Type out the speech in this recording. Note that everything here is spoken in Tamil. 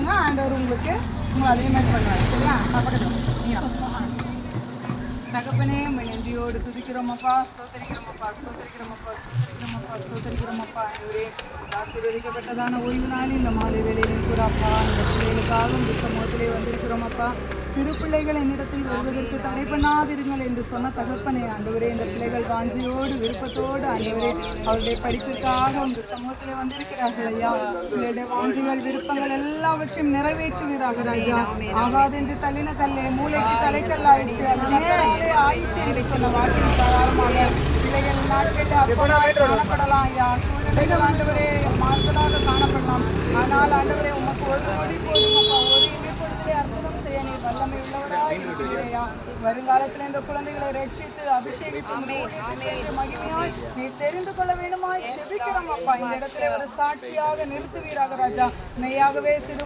பண்ணுங்க, ஆண்டவர் உங்களுக்கு அதே மாதிரி பண்ணுவார். சரியா? பக்கத்தில் தகப்பனே நன்றியோடு துதிக்கிறோமப்பா, ஸ்தோத்தரிக்கிறோமப்பா, ஸ்தோத்தரிக்கிறோமப்பா, ஸ்தோத்தரிக்கிறோமப்பா, ஸ்தோத்தரிக்கிறோமப்பா. ஆண்டவரே, ஆசீர்வதிக்கப்பட்டதான ஓய்வு நாள் இந்த மாலை வேளையிலும் கூட அப்பா இந்த பிள்ளைகளுக்காக இந்த சமூகத்திலே வந்திருக்கிறோமப்பா. சிறு பிள்ளைகள் என்னிடத்தில் வருவதற்கு தடை பண்ணாதிருங்கள் என்று சொன்ன தகப்பனே, ஆண்டவரே இந்த பிள்ளைகள் வாஞ்சியோடு விருப்பத்தோடு ஆண்டவரே அவருடைய படிப்பிற்காக இந்த சமூகத்திலே வந்திருக்கிறார்கள் ஐயா. பிள்ளைகளுடைய வாஞ்சிகள் விருப்பங்கள் எல்லாவற்றையும் நிறைவேற்றுவீராக ஐயா. ஆகாதென்று தள்ளின கல்லே மூளைக்கு தலைக்கல்லாயிற்று, அது கர்த்தராலே ஆயிற்று என்று சொன்ன வாக்கின் பிரகாரமாக பிள்ளைகள் நாட்களில் அப்பமாய் காணப்படலாம் ஐயா. சூழ்நிலைகள் ஆண்டவரே மாறுதலாக காணப்படலாம். ஆனால் ஆண்டவரே உமக்கு ஒரு நொடி போதும் அப்பா, ஒரு இமைப்பொழுதிலே அற்புதம் செய்ய நீ வல்லமை உள்ளவராய் இருக்கிறீரையா. வருங்காலத்தில் இந்த குழந்தைகளை ரட்சித்து அபிஷேகித்து மகிமையாய் நீ தெரிந்து கொள்ள வேண்டுமாய் செபிக்கிறோம் அப்பா. இந்த இடத்துல ஒரு சாட்சியாக நிறுத்துவீராக ராஜா. மெய்யாகவே சிறுவை